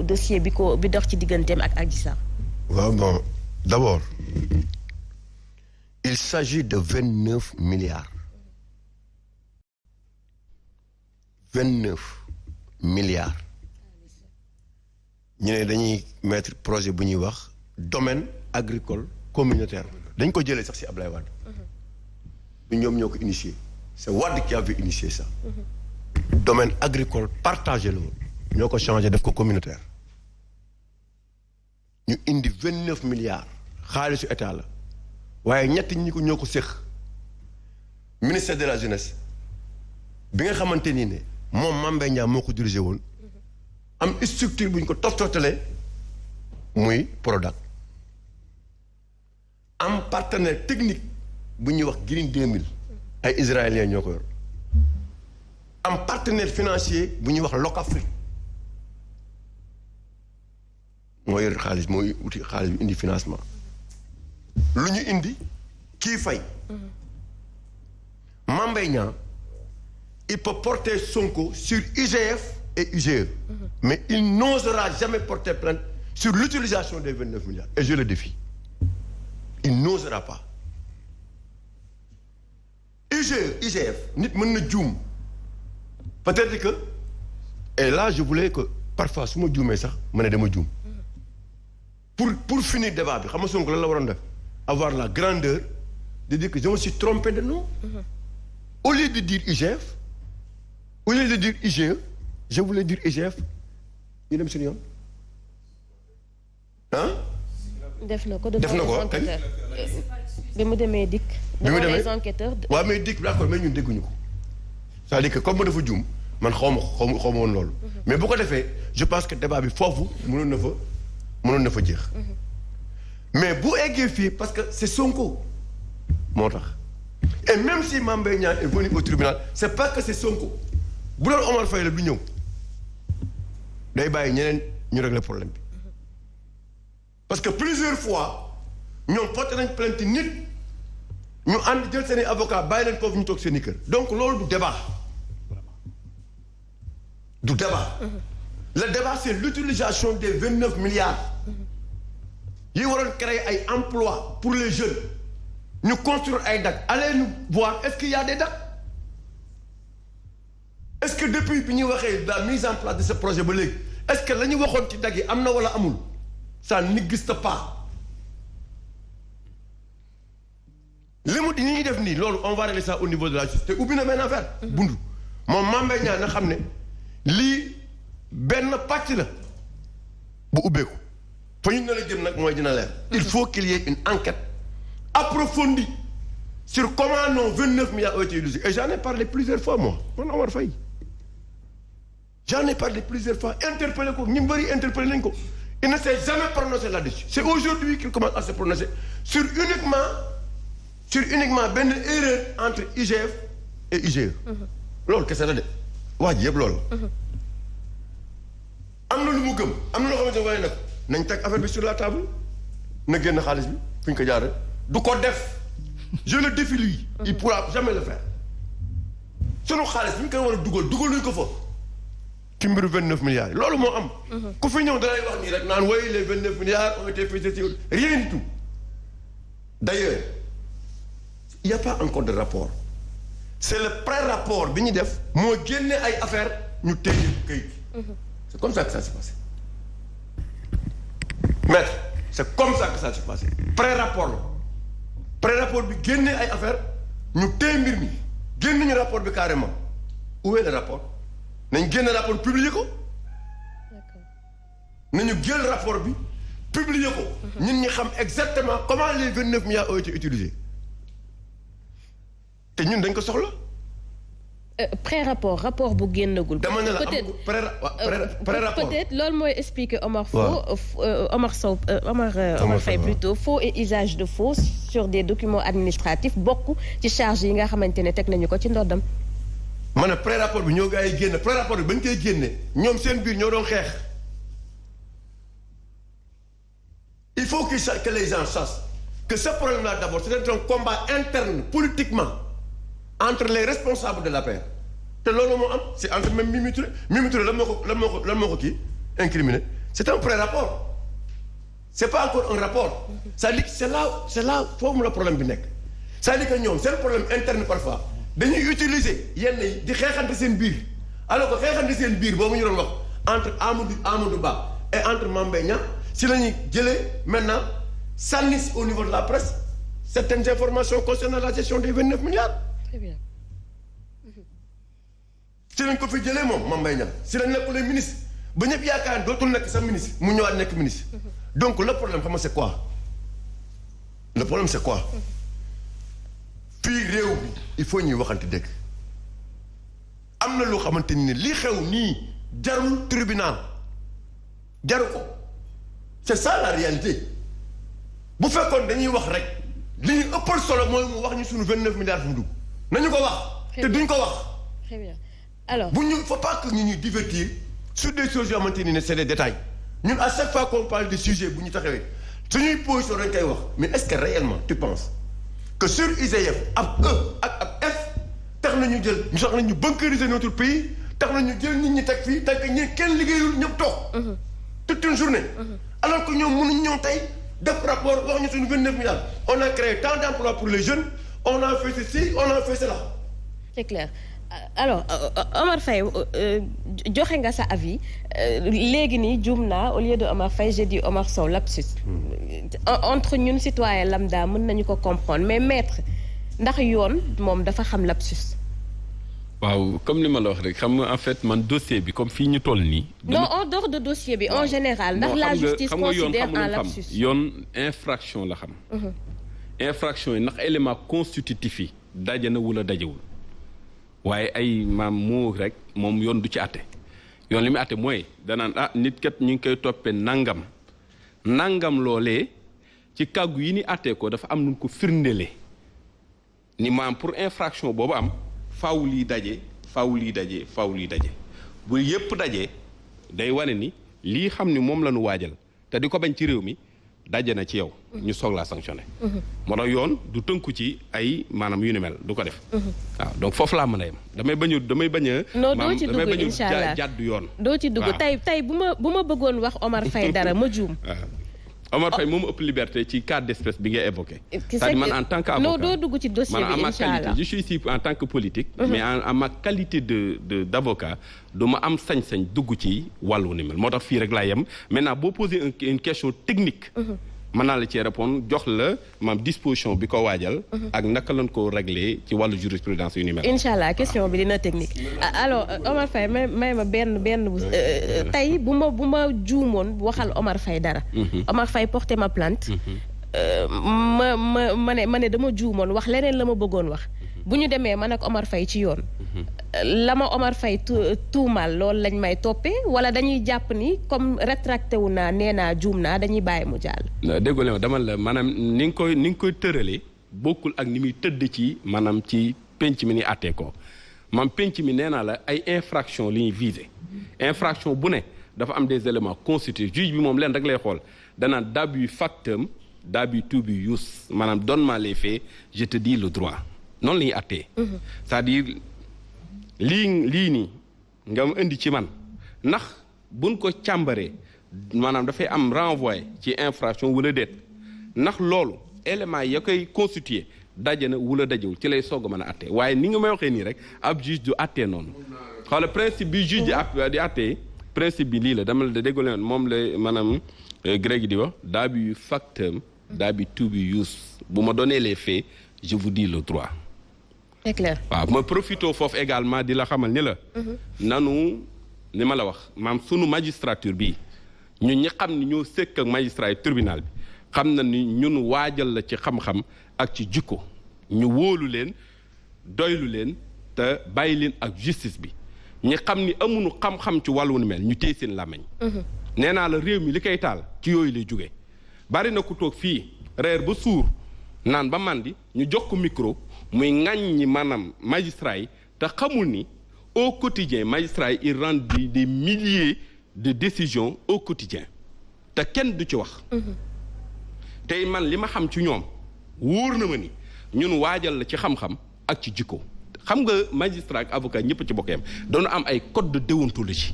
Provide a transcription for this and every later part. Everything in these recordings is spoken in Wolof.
dossier bi dox ci digganteem ak Adji Sarr. waaw bon d'abord il s'agit de 29 milliards. 29 milliards. ñu ne dañuy mettre projet bu ñuy wax domaine agricole communautaire. dañ ko jëlee sax ci Ablaye Wade. ñoom ñoo ko initié. c'est Wade qui avait initié ça. domaine agricole partagé la woon. ñoo ko changé def ko communautaire. ñu indi 29 milliards. xaalisu état la. waaye ñetti ñi ko ñoo ko séq. ministère de la jeunesse. bi nga xamante ni ne moom Mame Mbaye Niang moo ko dirigé woon. am structure bu ñu ko toftotalee muy Prodac. am partenaire technique bu ñuy wax Green 2000 ay israéliens ñoo ko yor. am partenaire financier bu ñuy wax Locafrique moo yor xaalis mooy uti xaalis bi indi financement. lu ñu indi kii fay. Mame Mbaye Niang il peut porter Sonko sur IGF et IGE. Mais il n'osera jamais porter plainte sur l'utilisation des 29 milliards. Et je le défie. Il n'osera pas. IGE, IGF, nit mën na juum. Peut-être que, et là je voulais que parfois su ma juumee sax ma ne dama juum. Pour finir débat bi xam nga Sonko lan la waroon def avoir la grandeur de dire que je me suis trompé de nom. Au lieu de dire IGF, au lieu de dire IGE, je voulais dire IGF. ñu dem suñu yoon ah. def na ko kañ. bi mu demee dikk. bi mu demee les enquêteurs. waaw mais dikk d'accord mais ñun dégguñu ko. c'est-à-dire que comme ma dafa juum man xaw ma woon loolu. mais bu ko defee je pense que débat bi foofu mënoon na fa jeex. mais bu eggee fii parce que c'est Sonko moo tax. et même si Mame Mbaye Niang est venu au tribunal c'est pas que c'est Sonko bu doon Omar Faye la du ñëw. day bàyyi ñeneen ñu régler problème bi parce que plusieurs fois ñoom porté nañ plainte nit ñu ànd jël seen i avocat bàyyi leen foofu ñu toog seen i kër donc loolu du débat le débat c'est l'utilisation des 29 milliards yi waroon créer ay emplois pour les jeunes ñu construire ay DAC allez nous voir est-ce qu'il y a des DAC est-ce que depuis bi ñuy waxee la mise en place de ce projet ba léegi est-ce que la ñu waxoon ci DAC yi am na wala amul ça n'existe pas li mu di ñuy def nii loolu on va régler ça au niveau de la justice te ubbi na benn affaire bundu moom Mame Mbaye Niang na xam ne lii benn pàcc la bu ubbeeku fa ñu ne la jëm nag mooy dina leer il faut qu'il y ait une enquête approfondie sur comment nos 29 milliards ont été utilisés et j'en ai parlé plusieurs fois moi man Omar Faye j'en ai parlé plusieurs fois interpellé ko ñu bëri interpellé nañ ko il ne s'est jamais prononcé là-dessus c'est aujourd'hui qu'il commence à se prononcer sur uniquement benn erreur entre IGF et IGE loolu kese la de wax ji yëpp loolu am na lu mu gëm am na loo xamante ne waaye nag nañ teg affaire bi sur la table na génn xaalis bi fu ñu ko jaaree du ko def je le défie lui il pourra jamais le faire sunu xaalis bi ñu koy war a dugal nañ ko fa ci mbiru 29 milliards yi loolu moo am ku fi ñëw dalay wax nii rek naan oui les 29 milliards ont été faits rien du tout d'ailleurs il n'y a pas encore de rapport c'est le pré-rapport bi ñu def moo génne ay affaires ñu téye kayit c'est comme ça que ça s'est passé maître c'est comme ça que ça s'est passé pré-rapport la pré-rapport bi génne ay affaires ñu téye mbir mi génn ñu rapport bi carrément où est le rapport nañ génn rapport publier ko nañu jël rapport bi publier ko ñun ñi xam exactement comment les 29 milliards ont été utilisés te ñun dañ ko soxla. pré-rapport rapport bu génnagul. dama ne la am pré-rapport peut-être loolu mooy expliquer Omar Faye plutôt faux et usage de faux sur des documents administratifs bokk ci charge yi nga xamante ne teg nañu ko ci ndoddam. ma ne pré-rapport bi ñoo gaa yi génne pré-rapport bi bañ koy génne ñoom seen biir ñoo doon xeex. il faut que les gens sachent que ce problème-là d'abord c'est un combat interne politiquement entre les responsables de l'APR te loolu moo am c'est entre même Mimi Touré lan moo ko kii incriminé c'est un pré-rapport c'est pas encore un rapport c'est-à-dire c'est là foofu la problème bi nekk c'est-à-dire que ñoom seen problème interne parfois dañuy utiliser yenn yi di xeexante seen biir alors que xeexante seen biir boobu ñu doon wax entre Amadou Ba et entre Mame Mbaye Niang si la ñuy jëlee maintenant sànni au niveau de la presse certaines informations concernant la gestion des 29 milliards. Très bien. si lañ ko fi jëlee moom Mame Mbaye Niang si lañ nekkulee ministre ba ñëpp yaakaar dootul nekk sa ministre mu ñëwaat nekk ministre. donc le problème xam nga c'est quoi le problème c'est quoi fii réew bi il faut ñuy waxante dëgg am na loo xamante ni lii xew nii jarul tribunal jaru ko c'est ça la réalité bu fekkoon dañuy wax rek li ñu ëppal solo mooy mu wax ñu suñu 29 milliards fu mu dugg nañu ko wax. te duñ ko wax. Très bien alors bu ñu faut pas que ñu ñuy divertir sur des choses yoo xamante ni ne c'est des détails ñun à chaque fois qu'on parle de sujet bu ñu taxawee suñuy position dañ koy wax mais est-ce que réellement tu penses que sur IGF ab E ak ab F tax nañu jël ñu tax nañu bunkériser notre pays tax nañu jël nit ñi teg fii teg ñi kenn liggéeyul ñëpp toog. toute une journée. alors que ñoom mënuñ ñëw tey def rapport wax ñu suñu 29 milliards on a créé tant d'emplois pour les jeunes on a fait ceci on a fait cela. c'est clair alors Omar Faye joxe nga sa avis léegi nii juum naa au lieu de Omar Faye j'ai dit Omar Sow lapsus entre ñun citoyen lambda mën nañu ko comprendre mais maître ndax yoon moom dafa xam lapsus. waaw comme ni ma la wax rek xam nga en fait man dossier bi comme fii ñu toll nii. non en dehors de dossier bi en général. ndax la justice considère un lapsus. yoon infraction la xam. infraction yi ndax élément constitutif yi daje na wala dajewul waaye ay maam moo rek moom yoon du ci àtte yoon li muy àtte mooy danaan nit kat ñu ngi koy toppee nangam loolee ci kàggu yi ni àttee ko dafa am nu ko firndelee ni maam pour infraction boobu am. faaw lii daje bu yépp daje day wane ni lii xam ni moom la ñu waajal te di ko bañ ci réew mi daje na ci yow. ñu soog laa sanctionné. moo tax yoon du tënku ci ay maanaam yu ni mel du ko def. waaw donc foofu laa mën a yem damay bañ a. non doo ci dugg incha allah jàdd yoon. doo ci dugg tey bu ma bëggoon wax Omar Faye dara ma juum. Omar Faye moom ëpp liberté ci cas d'espèce bi ngay évoqué. c'est-à-dire man en tant qu'avocat non doo dugg ci dossier bi incha allah je suis ici en tant que politique. mais en ma qualité d'avocat du ma am sañ-sañ dugg ci wàllu ni mel moo tax fii rek laa yem maintenant boo poser une question technique. mën naa la ci répondre jox la maam disposition bi ko waajal. ak naka lañ ko réglé ci wàllu jurisprudence yu ni mel. incha allah question bi dina technique. alors Omar Faye may ma benn tey bu ma juumoon waxal Omar Faye dara. Omar Faye porté ma plainte. ma ne dama juumoon wax leneen la ma bëggoon wax. bu ñu demee man ak Omar Faye ci yoon. la ma Omar Faye tuumaal loolu lañ may toppee wala dañuy jàpp ni comme rétracté wu naa nee naa juum naa dañuy bàyyi mu jàll. déggoo leen dama la maanaam ni nga koy tëralee bokkul ak ni muy tëdd ci maanaam ci penc mi ni àttee ko maam penc mi nee naa la ay infraction li ñuy visé infraction bu ne dafa am des éléments constitutifs juge bi moom leen rek lay xool danaan d'abus factum d'abus to be use maanaam donne-moi les faits je te dis le droit. noonu la ñuy àttee c'est-à-dire lii nii nga indi ci man ndax buñ ko càmbaree maanaam dafay am renvoi ci infraction wala déet ndax loolu élément ya koy constituer daje na wala dajewul ci lay soog a mën a àttee waaye ni nga may waxee nii rek ab juge du àttee noonu xoola principe bi juge di àttee principe bi lii la dama la déglu leen moom la maanaam grec di wax d'abus factum d'abus to be use bu ma donné les faits je vous dis le droit. c'est clair. waaw ma profité foofu également di la xamal ni la. nanu ni ma la wax maam sunu magistrature bi ñun ñi xam ni ñoo sëkk ak magistrat tribunal bi xam na ni ñun waajal la ci xam-xam ak ci jikko ñu wóolu leen doylu leen te bàyyi leen ak justice bi ñi xam ni amuñu xam-xam ci wàllu ni mel ñu téye seen làmmiñ. nee naa la réew mi li koy taal ci yooyu lay jógee bari na ku toog fii reer ba suur naan ba màndi ñu jox ko micro. muy ŋàññi maanaam magistrat yi te xamul ni au quotidien magistrat yi ils rendent des milliers de décisions au quotidien te kenn du ci wax. tey man li ma xam ci ñoom wóor na ma ni ñun waajal la ci xam-xam ak ci jikko xam nga magistrat ak avocat ñëpp ci bokk yam doon am ay code de déontologie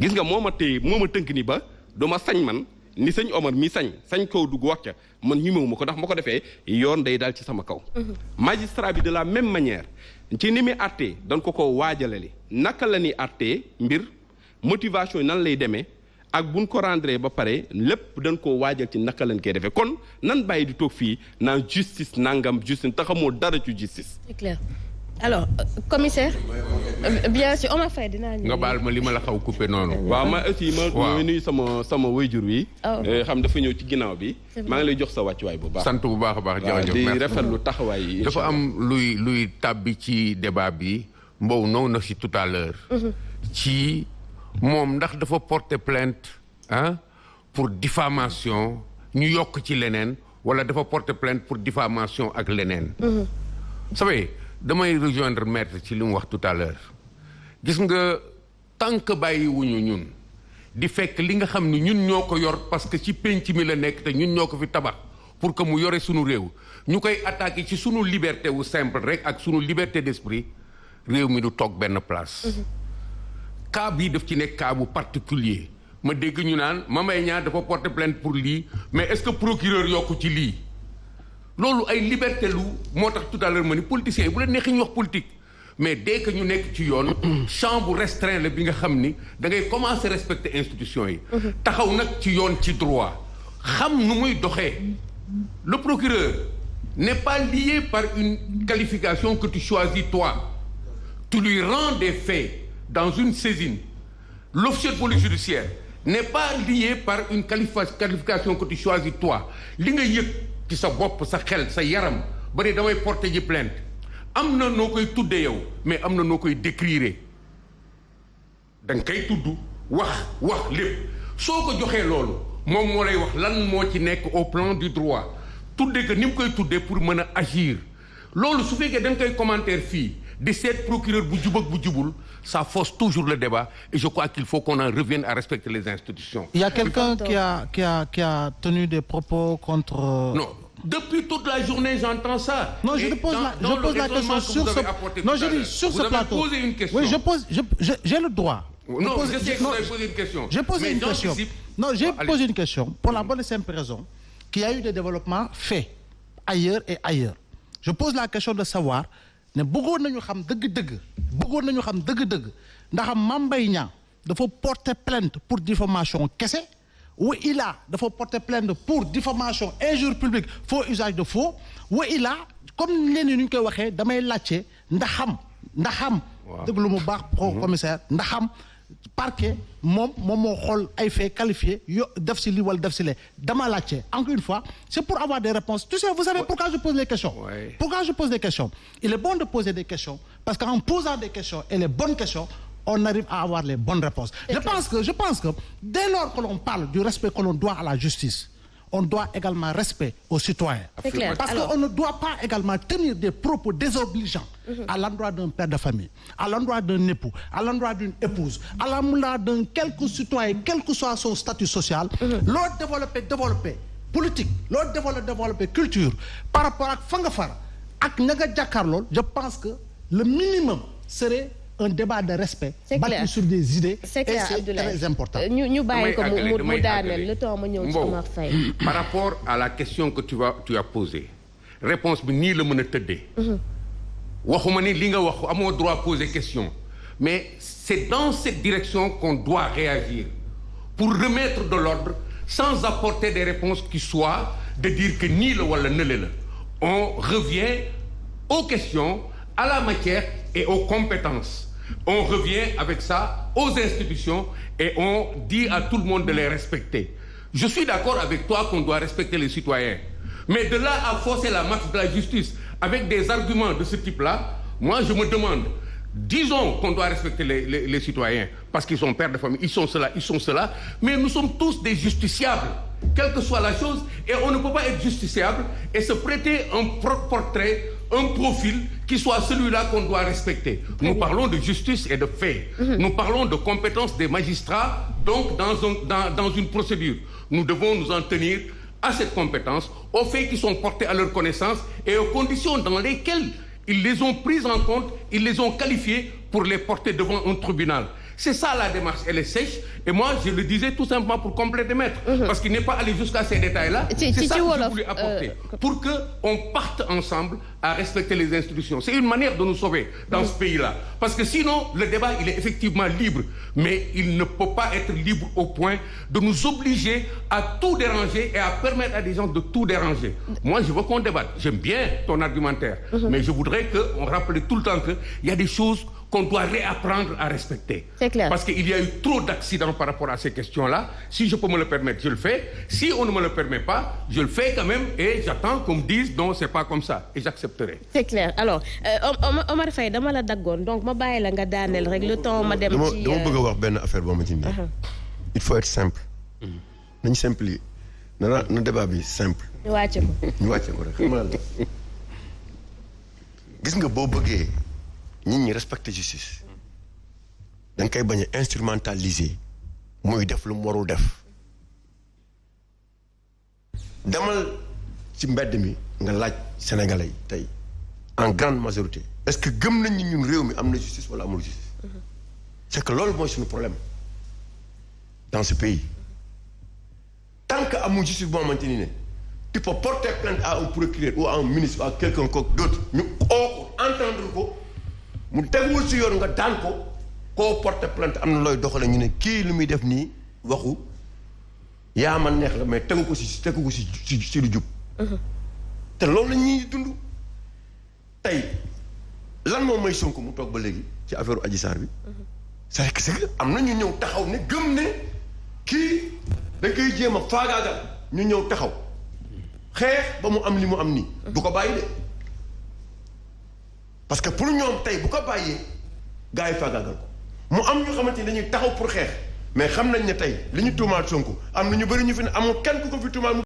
gis nga moo ma tënk ni ba duma sañ man ni sëñ Omar mi sañ kaw dugg wax ca man ñimewu ma ko ndax ma ko defee yoon day daal ci sama kaw magistrat bi de la même manière ci ni muy àttee dañ ko waajalali naka la ñuy àttee mbir motivation yi nan lay demee ak buñ ko rendre ba pare lépp dañ koo waajal ci naka lañ koy defee kon nan bàyyi di toog fii naan justice nangam justice te xamoo dara ci justice. c'est clair alors commissaire. bien sûr Omar Faye dinaa ñëw. nga baal ma li ma la xaw coupé noonu. waaw ma aussi ma nuyu sama wayjur wi. xam dafa ñëw ci ginnaaw bi. maa ngi lay jox sa wàccuwaay bu baax. sant bu baax a baax jërëjëf di rafetlu taxawaay yi. dafa am luy tàbbi ci débat bi Mbow ñëw na si tout à l'heure ci moom ndax dafa porter plainte pour diffamation ñu yokk ci leneen wala dafa porter plainte pour diffamation ak leneen. vous savez damay rejoindre maître ci li mu wax tout à l'heure gis nga tant que bàyyi wuñu ñun di fekk li nga xam ni ñun ñoo ko yor parce que ci penc mi la nekk te ñun ñoo ko fi tabax pour que mu yore sunu réew ñu koy attaquer ci sunu liberté wu simple rek ak sunu liberté d'esprit réew mi du toog benn place. cas bii daf ci nekk cas bu particulier ma dégg ñu naan Mame Mbaye Niang dafa porter plainte pour lii mais est-ce que procureur yokku ci lii loolu ay liberté lu moo tax tout à l'heure ma ni politiciens yi bu leen neexee ñu wax politique mais dès que ñu nekk ci yoon champ bu restreint la bi nga xam ni da ngay commencer respecter institutions yi taxaw nag ci yoon ci droit xam nu muy doxee le procureur n'est pas lié par une qualification que tu choisis toi tu lui rends des faits dans une saisine l'officier de police judiciaire n'est pas lié par une qualification que tu choisis toi li nga yëg ci sa bopp sa xel sa yaram ba ne damay porter ji plainte am na noo koy tuddee yow mais am na noo koy décrire da nga koy tudd wax lépp soo ko joxee loolu moom moo lay wax lan moo ci nekk au plan du droit tuddee que ni mu koy tuddee pour mën a agir loolu su fekkee da nga koy commentaire fii di seet procureur bu jub ak bu jubul ça fausse toujours le débat et je crois qu'il faut qu'on en revienne à respecter les institutions. Il y a quelqu'un qui a tenu des propos contre... Non, depuis toute la journée j'entends ça. Non, je pose la question sur ce... Non, je dis sur ce plateau. Vous avez posé une question. Oui, j'ai le droit. Non, je sais que vous avez posé une question. J'ai posé une question. Non, j'ai posé une question pour la bonne et simple raison qu'il y a eu des développements faits ailleurs et ailleurs. Je pose la question de savoir ne bëggoon nañu xam dëgg-dëgg ndax Mame Mbaye Niang dafa porter plainte pour diffamation kese ou il a dafa porter plainte pour diffamation injure publique faux usage de faux ou il a comme leen ni ñu koy waxee damay laajte ndaxam dëgg lu mu baax pro commissaire ndaxam parquet moom moo xool ay faits qualifiés yo def si lii wala def si lee dama laajte encore une fois c'est pour avoir des réponses tu sais vous savez pourquoi je pose les questions pourquoi je pose des questions il est bon de poser des questions parce qu'en posant des questions et les bonnes questions on arrive à avoir les bonnes réponses je pense que dès lors que l'on parle du respect que l'on doit à la justice on doit également respect aux citoyens. C'est clair. Parce qu'on ne doit pas également tenir des propos désobligeants à l'endroit d'un père de famille, à l'endroit d'un époux, à l'endroit d'une épouse, à l'endroit d'un quelque citoyen, quel que soit son statut social. L'autre développer politique, l'autre développer culture par rapport à Fangafar, à Naga Djakarlol, je pense que le minimum serait un débat de respect bâti sur des idées et c'est très important. ñu bàyyi ko mu daaneel le temps ma ñëw ci Omar Faye. Par rapport à la question que tu as posée réponse bi nii la mën a tëddee. waxuma ni li nga wax amoo droit poser question mais c'est dans cette direction qu'on doit réagir pour remettre de l'ordre sans apporter des réponses qui soient de dire que nii la wala nële la on revient aux questions à la matière et aux compétences. On revient avec ça aux institutions et on dit à tout le monde de les respecter. Je suis d'accord avec toi qu'on doit respecter les citoyens. Mais de là à forcer la marche de la justice avec des arguments de ce type-là, moi je me demande, disons qu'on doit respecter les citoyens parce qu'ils sont pères de famille, ils sont cela, mais nous sommes tous des justiciables, quelle que soit la chose, et on ne peut pas être justiciable et se prêter un portrait, un profil qui soit celui-là qu'on doit respecter. Nous parlons de justice et de fait. Nous parlons de compétences des magistrats, donc dans une procédure. Nous devons nous en tenir à cette compétence, aux faits qui sont portés à leur connaissance et aux conditions dans lesquelles ils les ont prises en compte, ils les ont qualifiées pour les porter devant un tribunal. C'est ça la démarche, elle est sèche. Et moi, je le disais tout simplement pour compléter maître. Parce qu'il n'est pas allé jusqu'à ces détails-là. C'est ça que je voulais apporter. Pour qu'on parte ensemble à respecter les institutions. C'est une manière de nous sauver dans ce pays-là. Parce que sinon, le débat, il est effectivement libre. Mais il ne peut pas être libre au point de nous obliger à tout déranger et à permettre à des gens de tout déranger. Moi, je veux qu'on débatte. J'aime bien ton argumentaire. Mais je voudrais qu'on rappelle tout le temps qu'il y a des choses qu'on doit réapprendre à respecter. C'est clair. Parce qu'il y a eu trop d'accidents par rapport à ces questions-là. Si je peux me le permettre, je le fais. Si on ne me le permet pas, je le fais quand même et j'attends qu'on me dise non, c'est pas comme ça. Et j'accepterai. C'est clair. Alors, Omar Faye, dama la daggoon donc ma bàyyi la nga daaneel rek le temps ma dem ci. dama bëgg a wax benn affaire boo ma ci nii. Il faut être simple. nañu simple yi na débat bi simple. ñu wàcce ko. ñu wàcce ko rek xam nga gis nga boo bëggee nit ñi respecter justice da nga koy bañ a instrumentaliser muy def lu mu warul def demal ci mbedd mi nga laaj sénégalais yi tey en grande majorité est-ce que gëm nañ ni ñun réew mi am na justice wala amul justice c'est que loolu mooy suñu problème dans ce pays tant que amul justice boo xamante ni ne tu peux porter plainte à un procureur ou à un ministre ou à quelqu'un d'autre ñu oo ko entendre ko mu teguwul si yoon nga daan ko koo porter plainte am na looy doxale ñu ne kii lu muy def nii waxu yaa ma neex la mais tegu ko si lu jub te loolu la ñuy dund tey lan moom may Sonko mu toog ba léegi ci affaire Adji Sarr bi c'est que am na ñu ñëw taxaw ne gëm ne kii da koy jéem a faagaagal ñu ñëw taxaw xeex ba mu am li mu am nii du ko bàyyi de parce que pour ñoom tey bu ko bàyyee gars yi faagaagal ko mu am ñu xamante ni dañuy taxaw pour xeex mais xam nañ ne tey li ñu tuumaal Sonko am na ñu bëri ñu fi ne amul kenn ku ko fi tuumaal